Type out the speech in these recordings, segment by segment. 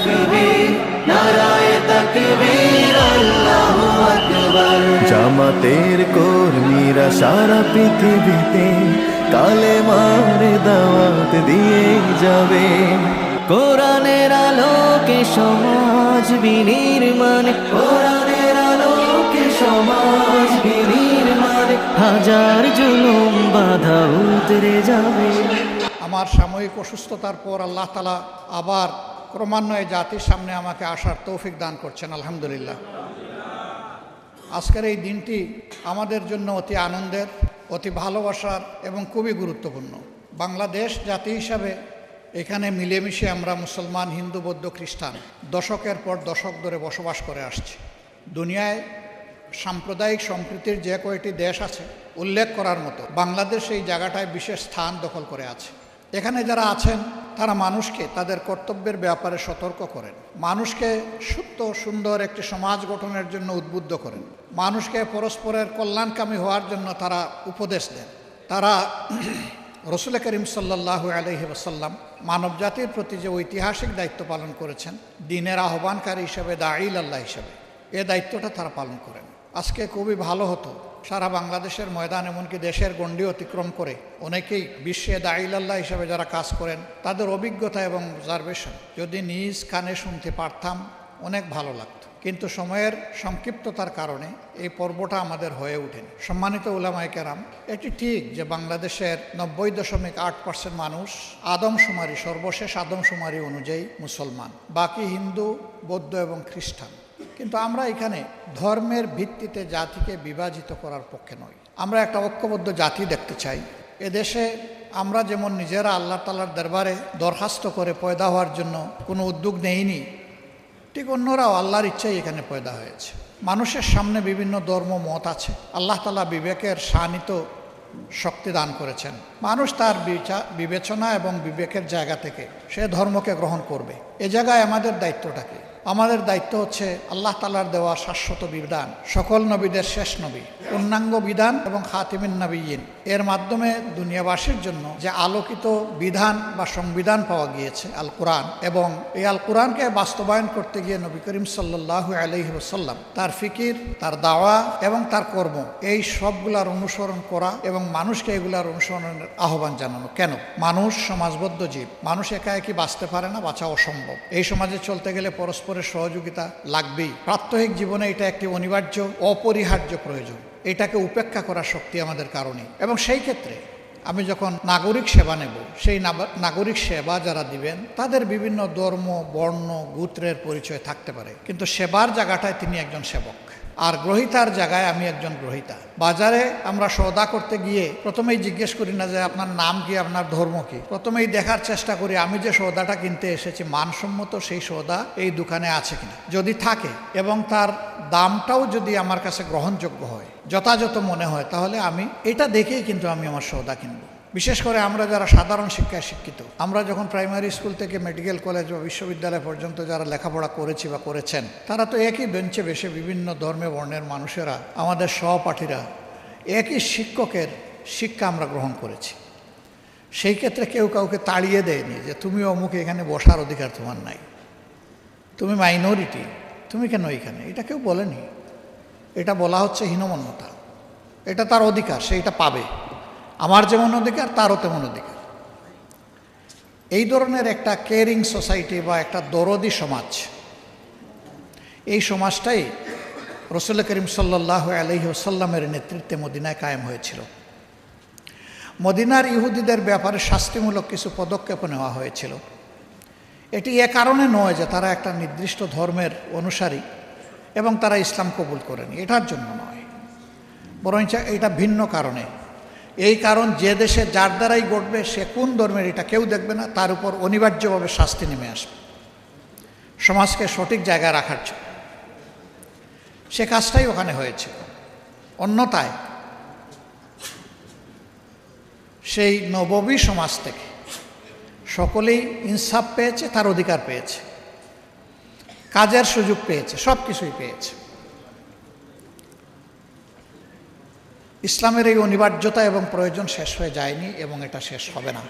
তাকবীর নারায়ে তাকবীর আল্লাহু আকবার। জামাতের কর্মীরা সারা পৃথিবীতে কালেমার দাওয়াত দিয়ে যাবে। কোরআনের আলোকে সমাজ বিনির্মাণ, কোরআনের আলোকে সমাজ বিনির্মাণ, হাজার জুলুম বাধা উতরে যাবে। আমার সাময়িক অসুস্থতার পর আল্লাহ তাআলা আবার ক্রমান্বয়ে জাতির সামনে আমাকে আসার তৌফিক দান করছেন, আলহামদুলিল্লাহ। আজকের এই দিনটি আমাদের জন্য অতি আনন্দের, অতি ভালোবাসার এবং খুবই গুরুত্বপূর্ণ। বাংলাদেশ জাতি হিসাবে এখানে মিলেমিশে আমরা মুসলমান, হিন্দু, বৌদ্ধ, খ্রিস্টান দশকের পর দশক ধরে বসবাস করে আসছি। দুনিয়ায় সাম্প্রদায়িক সম্প্রীতির যে কয়টি দেশ আছে উল্লেখ করার মতো বাংলাদেশ এই জায়গাটায় বিশেষ স্থান দখল করে আছে। এখানে যারা আছেন তারা মানুষকে তাদের কর্তব্যের ব্যাপারে সতর্ক করেন, মানুষকে সুস্থ সুন্দর একটি সমাজ গঠনের জন্য উদ্বুদ্ধ করেন, মানুষকে পরস্পরের কল্যাণকামী হওয়ার জন্য তারা উপদেশ দেন। তারা রসুল করিম সাল্লাল্লাহু আলাইহি ওয়াসাল্লাম মানব জাতির প্রতি যে ঐতিহাসিক দায়িত্ব পালন করেছেন, দ্বীনের আহ্বানকারী হিসেবে, দাঈল আল্লাহ হিসেবে, এ দায়িত্বটা তারা পালন করেন। আজকে খুবই ভালো হতো সারা বাংলাদেশের ময়দান, এমনকি দেশের গণ্ডি অতিক্রম করে অনেকেই বিশ্বে দাঈল আল্লাহ হিসেবে যারা কাজ করেন তাদের অভিজ্ঞতা এবং অবজারভেশন যদি নিজ কানে শুনতে পারতাম অনেক ভালো লাগতো। কিন্তু সময়ের সংক্ষিপ্ততার কারণে এই পর্বটা আমাদের হয়ে ওঠেনি। সম্মানিত উলামায়ে কেরাম, এটি ঠিক যে বাংলাদেশের 90.8% মানুষ আদমশুমারি, সর্বশেষ আদমশুমারি অনুযায়ী মুসলমান, বাকি হিন্দু, বৌদ্ধ এবং খ্রিস্টান। কিন্তু আমরা এখানে ধর্মের ভিত্তিতে জাতিকে বিভাজিত করার পক্ষে নই। আমরা একটা ঐক্যবদ্ধ জাতি দেখতে চাই। এদেশে আমরা যেমন নিজেরা আল্লাহ তাআলার দরবারে দরখাস্ত করে পয়দা হওয়ার জন্য কোনো উদ্যোগ নেইনি, ঠিক অন্যরাও আল্লাহর ইচ্ছাই এখানে পয়দা হয়েছে। মানুষের সামনে বিভিন্ন ধর্ম মত আছে। আল্লাহ তাআলা বিবেকের শানিত শক্তি দান করেছেন। মানুষ তার বিবেচনা এবং বিবেকের জায়গা থেকে সে ধর্মকে গ্রহণ করবে। এ জায়গায় আমাদের দায়িত্বটা কি? আমাদের দায়িত্ব হচ্ছে আল্লাহ তাআলার দেওয়া শাশ্বত বিধান, সকল নবীদের শেষ নবী, পূর্ণাঙ্গ বিধান এবং খাতিমুন নবিয়্যিন, এর মাধ্যমে দুনিয়াবাসীর জন্য যে আলোকিত বিধান বা সংবিধান পাওয়া গিয়েছে আল কোরআন, এবং এই আল কোরআনকে বাস্তবায়ন করতে গিয়ে নবী করিম সাল্লাল্লাহু আলাইহি ওয়াসাল্লাম তার ফিকির, তার দাওয়া এবং তার কর্ম, এই সবগুলার অনুসরণ করা এবং মানুষকে এগুলার অনুসরণের আহ্বান জানানো। কেন? মানুষ সমাজবদ্ধ জীব, মানুষ একা একই বাঁচতে পারে না, বাঁচা অসম্ভব। এই সমাজে চলতে গেলে পরস্পরের সহযোগিতা লাগবেই। প্রাত্যহিক জীবনে এটা একটি অনিবার্য, অপরিহার্য প্রয়োজন। এটাকে উপেক্ষা করার শক্তি আমাদের কারণে। এবং সেই ক্ষেত্রে আমি যখন নাগরিক সেবা নেব, সেই নাগরিক সেবা যারা দিবেন তাদের বিভিন্ন ধর্ম, বর্ণ, গোত্রের পরিচয় থাকতে পারে, কিন্তু সেবার জায়গাটায় তিনি একজন সেবক, আর গ্রহীতার জায়গায় আমি একজন গ্রহীতা। বাজারে আমরা সওদা করতে গিয়ে প্রথমেই জিজ্ঞেস করি না যে আপনার নাম কি, আপনার ধর্ম কি। প্রথমেই দেখার চেষ্টা করি আমি যে সওদাটা কিনতে এসেছি মানসম্মত সেই সওদা এই দোকানে আছে কিনা। যদি থাকে এবং তার দামটাও যদি আমার কাছে গ্রহণযোগ্য হয়, যথাযথ মনে হয়, তাহলে আমি এটা দেখেই কিন্তু আমি আমার সওদা কিনবো। বিশেষ করে আমরা যারা সাধারণ শিক্ষায় শিক্ষিত, আমরা যখন প্রাইমারি স্কুল থেকে মেডিকেল কলেজ বা বিশ্ববিদ্যালয় পর্যন্ত যারা লেখাপড়া করেছি বা করেছেন, তারা তো একই বেঞ্চে বসে বিভিন্ন ধর্মে বর্ণের মানুষেরা, আমাদের সহপাঠীরা, একই শিক্ষকের শিক্ষা আমরা গ্রহণ করেছি। সেই ক্ষেত্রে কেউ কাউকে তাড়িয়ে দেয়নি যে তুমি অমুক, এখানে বসার অধিকার তোমার নাই, তুমি মাইনরিটি, তুমি কেন এখানে, এটা কেউ বলেনি। এটা বলা হচ্ছে হীনমন্যতা। এটা তার অধিকার, সে এটা পাবে। আমার যেমন অধিকার তারও তেমন অধিকার। এই ধরনের একটা কেয়ারিং সোসাইটি বা একটা দরদি সমাজ, এই সমাজটাই রসুল করিম সাল্লাল্লাহু আলাইহি ওয়াসাল্লামের নেতৃত্বে মদিনায় কায়েম হয়েছিল। মদিনার ইহুদিদের ব্যাপারে শাস্তিমূলক কিছু পদক্ষেপ নেওয়া হয়েছিল। এটি এ কারণে নয় যে তারা একটা নির্দিষ্ট ধর্মের অনুসারী এবং তারা ইসলাম কবুল করেনি, এটার জন্য নয়, বরং এটা ভিন্ন কারণে। এই কারণ যে দেশে যার দ্বারাই ঘটবে সে কোন ধর্মের এটা কেউ দেখবে না, তার উপর অনিবার্যভাবে শাস্তি নেমে আসবে সমাজকে সঠিক জায়গায় রাখার জন্য। সে কাজটাই ওখানে হয়েছিল। অন্যথায় সেই নববী সমাজ থেকে সকলেই ইনসাফ পেয়েছে, তার অধিকার পেয়েছে, কাজের সুযোগ পেয়েছে, সব কিছুই পেয়েছে। ইসলামের এই অনিবার্যতা এবং প্রয়োজন শেষ হয়ে যায়নি এবং এটা শেষ হবে না।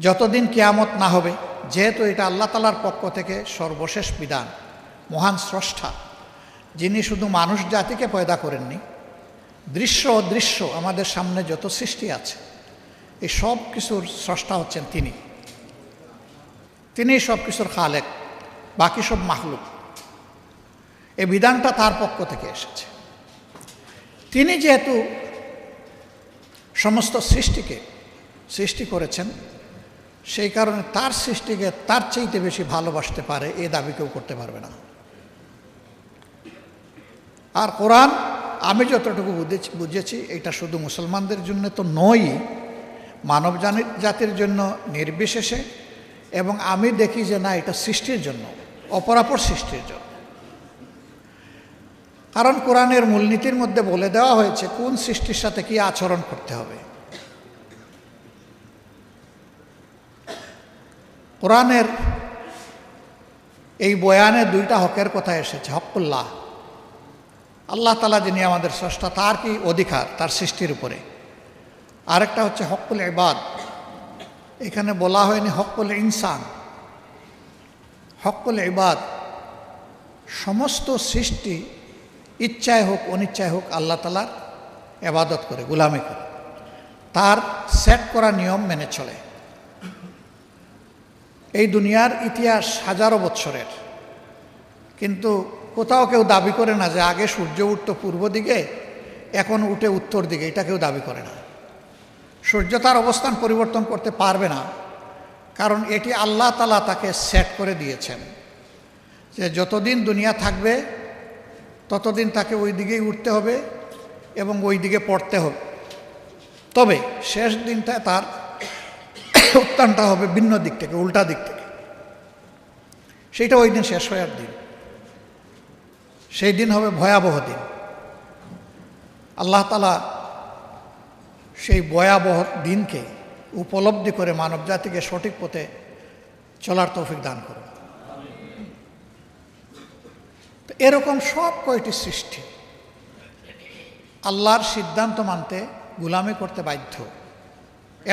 যতদিন কিয়ামত না হবে যেহেতু এটা আল্লাহ তাআলার পক্ষ থেকে সর্বশেষ বিধান, মহান স্রষ্টা যিনি শুধু মানুষ জাতিকে পয়দা করেননি, দৃশ্য অদৃশ্য আমাদের সামনে যত সৃষ্টি আছে এই সব কিছুর স্রষ্টা হচ্ছেন তিনি সব কিছুর খালেক, বাকি সব মাখলুক। এই বিধানটা তার পক্ষ থেকে এসেছে। তিনি যেহেতু সমস্ত সৃষ্টিকে সৃষ্টি করেছেন, সেই কারণে তার সৃষ্টিকে তার চাইতে বেশি ভালোবাসতে পারে এ দাবি কেউ করতে পারবে না। আর কোরআন আমি যতটুকু বুঝেছি এটা শুধু মুসলমানদের জন্য তো নয়, মানব জাতির জন্য নির্বিশেষে, এবং আমি দেখি যে না, এটা সৃষ্টির জন্য, অপরাপর সৃষ্টির জন্য। কারণ কোরআনের মূলনীতির মধ্যে বলে দেওয়া হয়েছে কোন সৃষ্টির সাথে কি আচরণ করতে হবে। কোরআনের এই বয়ানে দুইটা হকের কথা এসেছে। হকুল্লাহ, আল্লাহ তাআলা যিনি আমাদের স্রষ্টা, তার কি অধিকার তার সৃষ্টির উপরে। আরেকটা হচ্ছে হকুল ইবাদ। এখানে বলা হয়নি হকুল ইনসান, হকুল ইবাদ। সমস্ত সৃষ্টি ইচ্ছায় হোক অনিচ্ছায় হোক আল্লাহ তাআলার ইবাদত করে, গোলামি করে, তার সেট করা নিয়ম মেনে চলে। এই দুনিয়ার ইতিহাস হাজারো বৎসরের, কিন্তু কোথাও কেউ দাবি করে না যে আগে সূর্য উঠত পূর্ব দিকে, এখন উঠে উত্তর দিকে, এটা কেউ দাবি করে না। সূর্য তার অবস্থান পরিবর্তন করতে পারবে না, কারণ এটি আল্লাহ তাআলা তাকে সেট করে দিয়েছেন যে যতদিন দুনিয়া থাকবে ততদিন তাকে ওই দিকেই উঠতে হবে এবং ওই দিকে পড়তে হবে। তবে শেষ দিনটা তার উত্থানটা হবে ভিন্ন দিক থেকে, উল্টা দিক থেকে। সেইটা ওই দিন শেষ হওয়ার দিন, সেই দিন হবে ভয়াবহ দিন। আল্লাহ তাআলা সেই ভয়াবহ দিনকে উপলব্ধি করে মানব জাতিকে সঠিক পথে চলার তৌফিক দান করুন। তো এরকম সব কয়টি সৃষ্টি আল্লাহর সিদ্ধান্ত মানতে গোলামি করতে বাধ্য।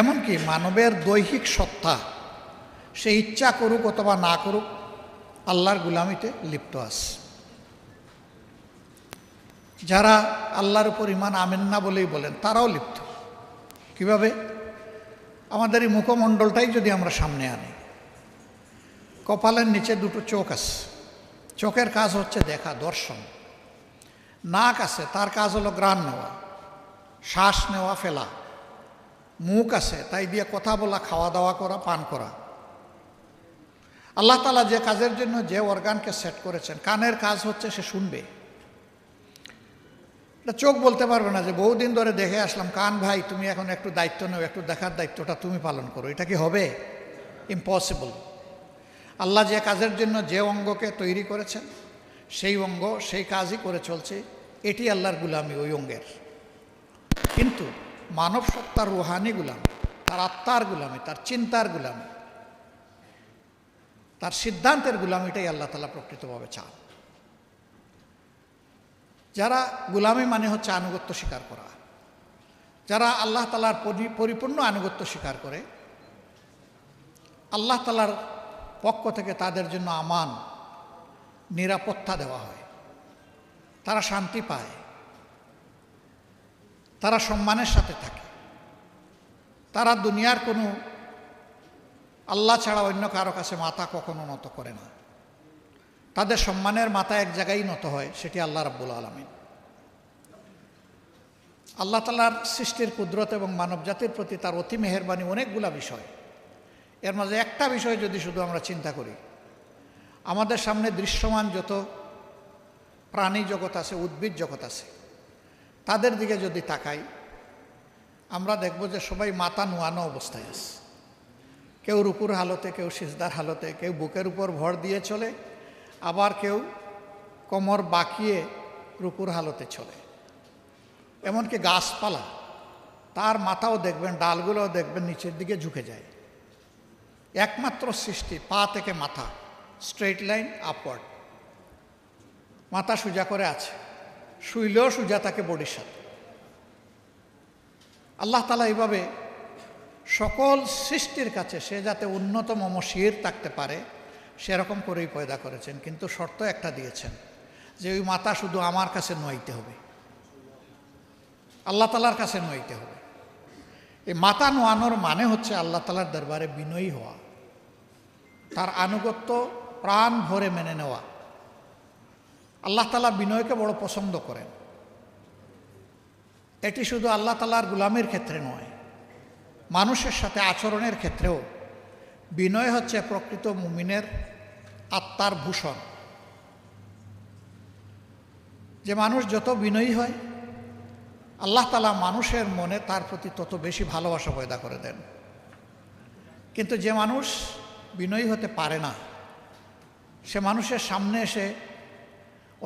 এমনকি মানবের দৈহিক সত্তা, সে ইচ্ছা করুক অথবা না করুক, আল্লাহর গোলামিতে লিপ্ত আছে। যারা আল্লাহর উপর ঈমান আনেন না বলেই বলেন, তারাও লিপ্ত। কিভাবে? আমাদের এই মুখমণ্ডলটাই যদি আমরা সামনে আনি, কপালের নিচে দুটো চোখ আছে, চোখের কাজ হচ্ছে দেখা, দর্শন। নাক আছে, তার কাজ হলো ঘ্রাণ নেওয়া, শ্বাস নেওয়া, ফেলা। মুখ আছে, তাই দিয়ে কথা বলা, খাওয়া দাওয়া করা, পান করা। আল্লাহ তাআলা যে কাজের জন্য যে অর্গানকে সেট করেছেন, কানের কাজ হচ্ছে সে শুনবে। এটা চোখ বলতে পারবে না যে বহুদিন ধরে দেখে আসলাম, কান ভাই তুমি এখন একটু দায়িত্ব নেও, একটু দেখার দায়িত্বটা তুমি পালন করো। এটা কি হবে? ইম্পসিবল। আল্লাহ যে কাজের জন্য যে অঙ্গকে তৈরি করেছেন, সেই অঙ্গ সেই কাজই করে চলছে। এটি আল্লাহর গুলামি, ওই অঙ্গের। কিন্তু মানব সত্তার রুহানি গুলামি, তার আত্মার গুলামি, তার চিন্তার গুলামি, তার সিদ্ধান্তের গুলামিটাই আল্লাহ তাআলা প্রকৃতভাবে চান। যারা গুলামি মানে হচ্ছে আনুগত্য স্বীকার করা, যারা আল্লাহ তাআলার পরিপূর্ণ আনুগত্য স্বীকার করে, আল্লাহ তাআলার পক্ষ থেকে তাদের জন্য আমান, নিরাপত্তা দেওয়া হয়, তারা শান্তি পায়, তারা সম্মানের সাথে থাকে, তারা দুনিয়ার কোনো আল্লাহ ছাড়া অন্য কারো কাছে মাথা কখনো নত করে না। তাদের সম্মানের মাথা এক জায়গায় নত হয়, সেটি আল্লাহ রাব্বুল আলামিন। আল্লাহ তাআলার সৃষ্টির কুদরত এবং মানব জাতির প্রতি তার অতি মেহেরবানি অনেকগুলা বিষয়। এর মাঝে একটা বিষয় যদি শুধু আমরা চিন্তা করি, আমাদের সামনে দৃশ্যমান যত প্রাণী জগৎ আছে, উদ্ভিদ জগৎ আছে, তাদের দিকে যদি তাকাই, আমরা দেখব যে সবাই মাথা নোয়ানো অবস্থায় আছে। কেউ রুকুর হালতে, কেউ সিজদার হালতে, কেউ বুকের উপর ভর দিয়ে চলে, আবার কেউ কোমর বাঁকিয়ে রুকুর হালতে চলে। এমনকি গাছপালা, তার মাথাও দেখবেন, ডালগুলোও দেখবেন নিচের দিকে ঝুঁকে যায়। একমাত্র সৃষ্টি পা থেকে মাথা স্ট্রেট লাইন আপওয়ার্ড, মাথা সোজা করে আছে, শুইলেও সোজা থাকে বডির সাথে। আল্লাহ তাআলা এইভাবে সকল সৃষ্টির কাছে সে যাতে উন্নতম মশির থাকতে পারে সেরকম করেই পয়দা করেছেন, কিন্তু শর্ত একটা দিয়েছেন যে ওই মাথা শুধু আমার কাছে নোয়াইতে হবে, আল্লাহ তালার কাছে নোয়াইতে হবে। এই মাথা নোয়ানোর মানে হচ্ছে আল্লাহ তালার দরবারে বিনয়ী হওয়া, তার আনুগত্য প্রাণ ভরে মেনে নেওয়া। আল্লাহ তালা বিনয়কে বড় পছন্দ করেন। এটি শুধু আল্লাহ তালার গুলামের ক্ষেত্রে নয়, মানুষের সাথে আচরণের ক্ষেত্রেও বিনয় হচ্ছে প্রকৃত মুমিনের আত্মার ভূষণ। যে মানুষ যত বিনয়ী হয় আল্লাহ তাআলা মানুষের মনে তার প্রতি তত বেশি ভালোবাসা পয়দা করে দেন। কিন্তু যে মানুষ বিনয়ী হতে পারে না, সে মানুষের সামনে এসে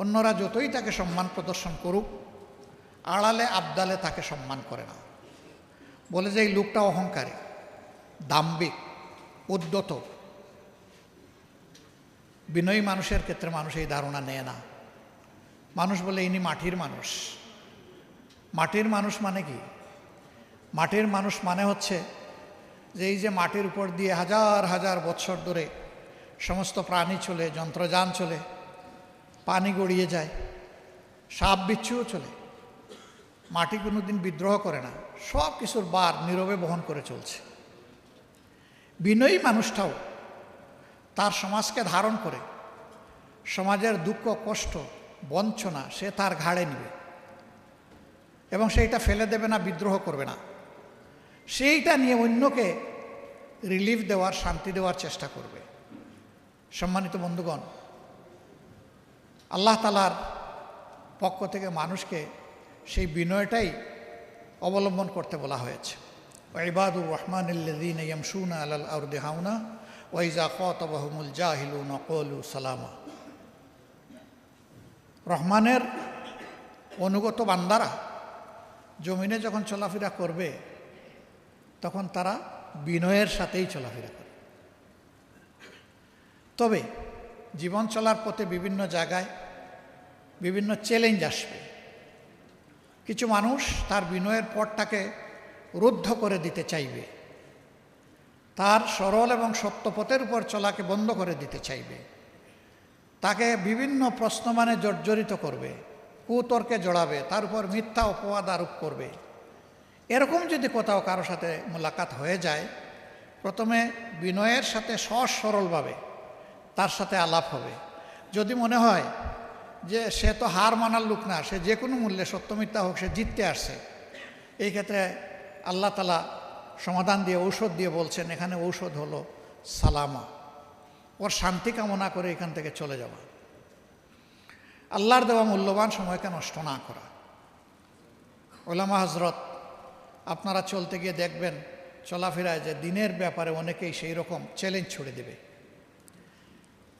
অন্যরা যতই তাকে সম্মান প্রদর্শন করুক, আড়ালে আবদালে তাকে সম্মান করে না, বলে যে এই লোকটা অহংকারী, দাম্ভিক, উদ্ধত। বিনয়ী মানুষের ক্ষেত্রে মানুষ এই ধারণা নেয় না। মানুষ বলে ইনি মাটির মানুষ। মাটির মানুষ মানে কি? মাটির মানুষ মানে হচ্ছে যে এই যে মাটির উপর দিয়ে হাজার হাজার বৎসর ধরে সমস্ত প্রাণী চলে, যন্ত্রযান চলে, পানি গড়িয়ে যায়, সাপ বিচ্ছুও চলে, মাটি কোনোদিন বিদ্রোহ করে না, সব কিছুর বার নীরবে বহন করে চলছে। বিনয়ী মানুষটাও তার সমাজকে ধারণ করে সমাজের দুঃখ, কষ্ট, বঞ্চনা সে তার ঘাড়ে নেবে এবং সেইটা ফেলে দেবে না, বিদ্রোহ করবে না। সেইটা নিয়ে অন্যকে রিলিফ দেওয়ার, শান্তি দেওয়ার চেষ্টা করবে। সম্মানিত বন্ধুগণ, আল্লাহ তাআলার পক্ষ থেকে মানুষকে সেই বিনয়টাই অবলম্বন করতে বলা হয়েছে। ইবাদুর রহমানিল্লাযীনা ইয়ামশুনা আলাল আরদি হাওনা ওয়া ইযা খাতাবাহুমুল জাহিলুনা ক্বালু সালামা। রহমানের অনুগত বান্দারা জমিনে যখন চলাফেরা করবে তখন তারা বিনয়ের সাথেই চলাফেরা করবে। তবে জীবন চলার পথে বিভিন্ন জায়গায় বিভিন্ন চ্যালেঞ্জ আসবে। কিছু মানুষ তার বিনয়ের পথটাকে রুদ্ধ করে দিতে চাইবে, তার সরল এবং সত্য পথের উপর চলাকে বন্ধ করে দিতে চাইবে, তাকে বিভিন্ন প্রশ্নমানে জর্জরিত করবে, কুতর্কে জড়াবে, তার উপর মিথ্যা অপবাদ আরোপ করবে। এরকম যদি কোথাও কারো সাথে মোলাকাত হয়ে যায়, প্রথমে বিনয়ের সাথে সহজ সরলভাবে তার সাথে আলাপ হবে। যদি মনে হয় যে সে তো হার মানার লোক না, সে যে কোনো মূল্যে সত্য মিথ্যা হোক সে জিততে আসছে, এই ক্ষেত্রে আল্লাহ তাআলা সমাধান দিয়ে, ঔষধ দিয়ে বলছেন, এখানে ঔষধ হলো সালামা, ওর শান্তি কামনা করে এখান থেকে চলে যাওয়া, আল্লাহর দেওয়া মূল্যবান সময়কে নষ্ট না করা। ওলামা হজরত, আপনারা চলতে গিয়ে দেখবেন চলাফেরায় যে দিনের ব্যাপারে অনেকেই সেই রকম চ্যালেঞ্জ ছুড়ে দেবে।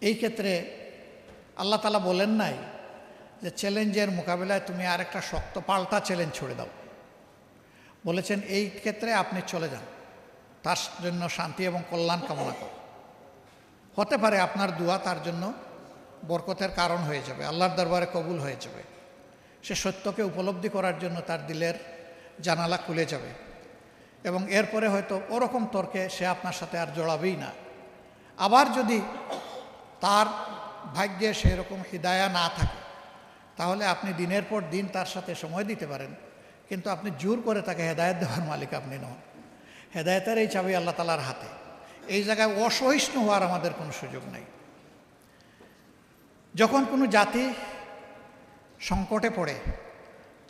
এই ক্ষেত্রে আল্লাহ তাআলা বলেন নাই যে চ্যালেঞ্জের মোকাবিলায় তুমি আরেকটা শক্ত পাল্টা চ্যালেঞ্জ ছুড়ে দাও। বলেছেন এই ক্ষেত্রে আপনি চলে যান, তার জন্য শান্তি এবং কল্যাণ কামনা করো। হতে পারে আপনার দোয়া তার জন্য বরকতের কারণ হয়ে যাবে, আল্লাহর দরবারে কবুল হয়ে যাবে। সে সত্যকে উপলব্ধি করার জন্য তার দিলের জানালা খুলে যাবে এবং এরপরে হয়তো ওরকম তর্কে সে আপনার সাথে আর জড়াবেই না। আবার যদি তার ভাগ্যে সেরকম হিদায়া না থাকে, তাহলে আপনি দিনের পর দিন তার সাথে সময় দিতে পারেন, কিন্তু আপনি জোর করে তাকে হেদায়েত দেওয়ার মালিক আপনি নন। হেদায়েতের এই চাবি আল্লাহ তাআলার হাতে। এই জায়গায় অসহিষ্ণু হওয়ার আমাদের কোনো সুযোগ নেই। যখন কোনো জাতি সংকটে পড়ে,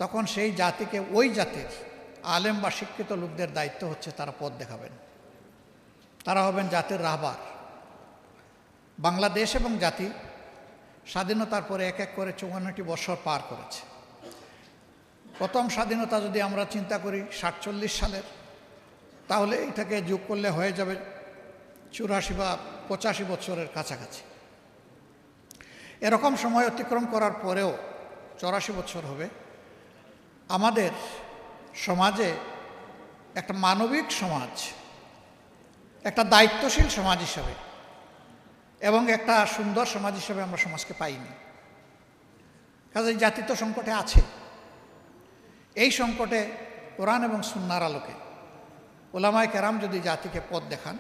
তখন সেই জাতিকে, ওই জাতির আলেম বা শিক্ষিত লোকদের দায়িত্ব হচ্ছে তারা পথ দেখাবেন, তারা হবেন জাতির রাহবার। বাংলাদেশ এবং জাতি স্বাধীনতার পরে এক এক করে ৫৪টি বছর পার করেছে। প্রথম স্বাধীনতা যদি আমরা চিন্তা করি ৪৭ সালের, তাহলে এটাকে যোগ করলে হয়ে যাবে ৮৪ বা ৮৫ বছরের কাছাকাছি। এরকম সময় অতিক্রম করার পরেও ৮৪ বছর হবে। আমাদের সমাজে একটা মানবিক সমাজ, একটা দায়িত্বশীল সমাজ হিসাবে এবং একটা সুন্দর সমাজ হিসাবে আমরা সমাজকে পাইনি। কাজেই জাতি তো সংকটে আছে। এই সংকটে কোরআন এবং সুন্নাহর আলোকে ওলামায়ে কেরাম যদি জাতিকে পথ দেখান